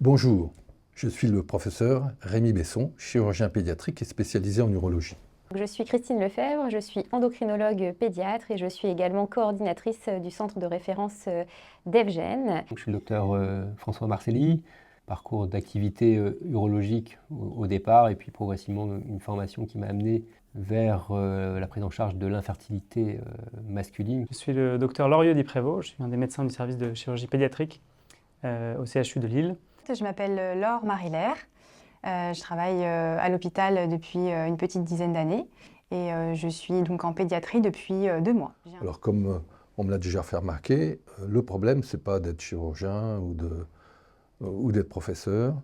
Bonjour, je suis le professeur Rémi Besson, chirurgien pédiatrique et spécialisé en urologie. Je suis Christine Lefebvre, je suis endocrinologue pédiatre et je suis également coordinatrice du centre de référence d'Evgen. Je suis le docteur François Marcelli, parcours d'activité urologique au départ et puis progressivement une formation qui m'a amené vers la prise en charge de l'infertilité masculine. Je suis le docteur Loriot-Di-Prévost, je suis un des médecins du service de chirurgie pédiatrique au CHU de Lille. Je m'appelle Laure Marilaire, je travaille à l'hôpital depuis une petite dizaine d'années et je suis donc en pédiatrie depuis 2 mois. Alors comme on me l'a déjà fait remarquer, le problème c'est pas d'être chirurgien ou d'être professeur.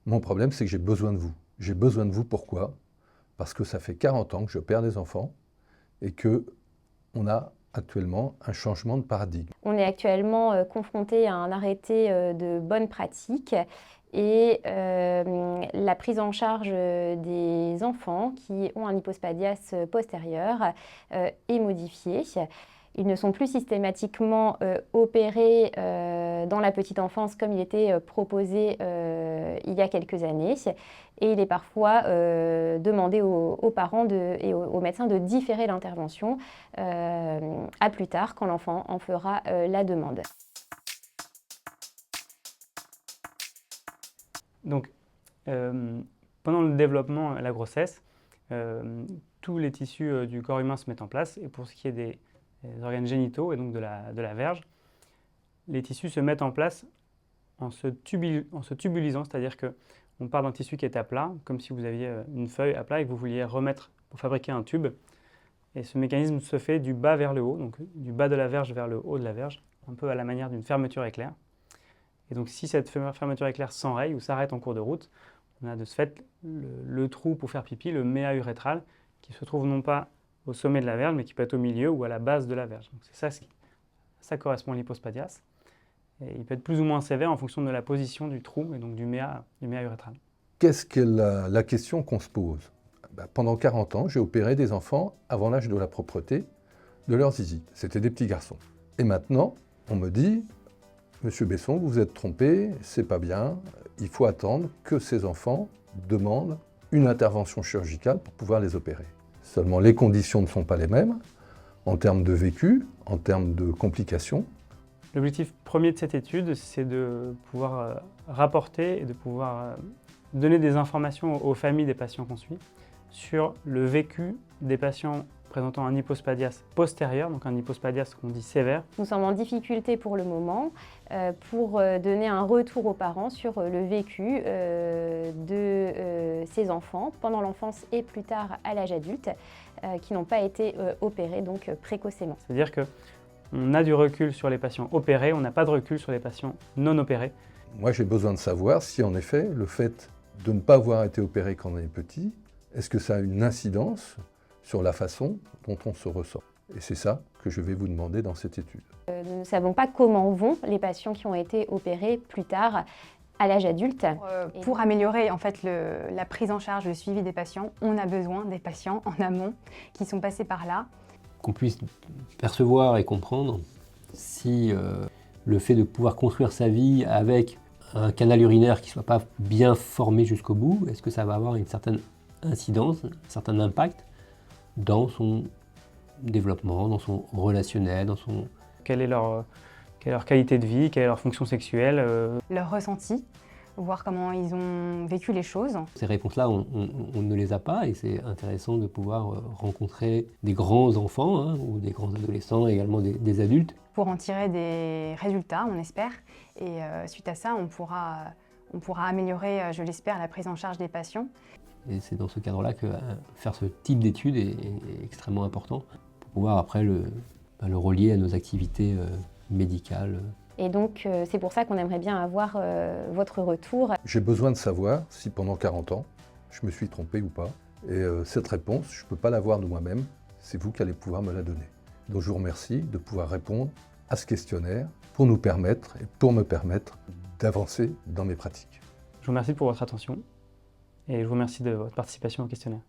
Mon problème c'est que j'ai besoin de vous. J'ai besoin de vous, pourquoi ? Parce que ça fait 40 ans que je perds des enfants et qu'on a actuellement un changement de paradigme. On est actuellement confronté à un arrêté de bonne pratique et la prise en charge des enfants qui ont un hypospadias postérieur est modifiée. Ils ne sont plus systématiquement opérés dans la petite enfance comme il était proposé il y a quelques années. Et il est parfois demandé aux parents et aux médecins de différer l'intervention à plus tard quand l'enfant en fera la demande. Donc, pendant le développement, la grossesse, tous les tissus du corps humain se mettent en place. Et pour ce qui est des organes génitaux et donc de la verge, les tissus se mettent en place en se tubulisant, c'est-à-dire qu'on part d'un tissu qui est à plat, comme si vous aviez une feuille à plat et que vous vouliez remettre pour fabriquer un tube. Et ce mécanisme se fait du bas vers le haut, donc du bas de la verge vers le haut de la verge, un peu à la manière d'une fermeture éclair. Et donc si cette fermeture éclair s'enraye ou s'arrête en cours de route, on a de ce fait le trou pour faire pipi, le méa urétral, qui se trouve non pas au sommet de la verge, mais qui peut être au milieu ou à la base de la verge. Donc c'est ça correspond à l'hypospadias. Et il peut être plus ou moins sévère en fonction de la position du trou et donc du méa urétral. Qu'est-ce que la question qu'on se pose ? Pendant 40 ans, j'ai opéré des enfants avant l'âge de la propreté de leur zizi. C'était des petits garçons. Et maintenant, on me dit, Monsieur Besson, vous vous êtes trompé, c'est pas bien, il faut attendre que ces enfants demandent une intervention chirurgicale pour pouvoir les opérer. Seulement, les conditions ne sont pas les mêmes, en termes de vécu, en termes de complications. L'objectif premier de cette étude, c'est de pouvoir rapporter et de pouvoir donner des informations aux familles des patients qu'on suit sur le vécu des patients présentant un hypospadias postérieur, donc un hypospadias qu'on dit sévère. Nous sommes en difficulté pour le moment pour donner un retour aux parents sur le vécu de ces enfants pendant l'enfance et plus tard à l'âge adulte qui n'ont pas été opérés donc précocement. C'est-à-dire qu'on a du recul sur les patients opérés, on n'a pas de recul sur les patients non opérés. Moi, j'ai besoin de savoir si, en effet, le fait de ne pas avoir été opéré quand on est petit, est-ce que ça a une incidence sur la façon dont on se ressent? Et c'est ça que je vais vous demander dans cette étude. Nous ne savons pas comment vont les patients qui ont été opérés plus tard à l'âge adulte. Pour améliorer en fait la prise en charge, le suivi des patients, on a besoin des patients en amont qui sont passés par là. Qu'on puisse percevoir et comprendre si le fait de pouvoir construire sa vie avec un canal urinaire qui ne soit pas bien formé jusqu'au bout, est-ce que ça va avoir une certaine incidence, un certain impact dans son développement, dans son relationnel, dans son... Quelle est leur qualité de vie, quelle est leur fonction sexuelle. Leur ressenti, voir comment ils ont vécu les choses. Ces réponses-là, on ne les a pas et c'est intéressant de pouvoir rencontrer des grands enfants ou des grands adolescents et également des adultes. Pour en tirer des résultats, on espère, et suite à ça, on pourra améliorer, je l'espère, la prise en charge des patients. Et c'est dans ce cadre-là que faire ce type d'études est extrêmement important pour pouvoir après le relier à nos activités médicales. Et donc c'est pour ça qu'on aimerait bien avoir votre retour. J'ai besoin de savoir si pendant 40 ans, je me suis trompé ou pas. Et cette réponse, je ne peux pas l'avoir de moi-même, c'est vous qui allez pouvoir me la donner. Donc je vous remercie de pouvoir répondre à ce questionnaire pour nous permettre et pour me permettre d'avancer dans mes pratiques. Je vous remercie pour votre attention et je vous remercie de votre participation au questionnaire.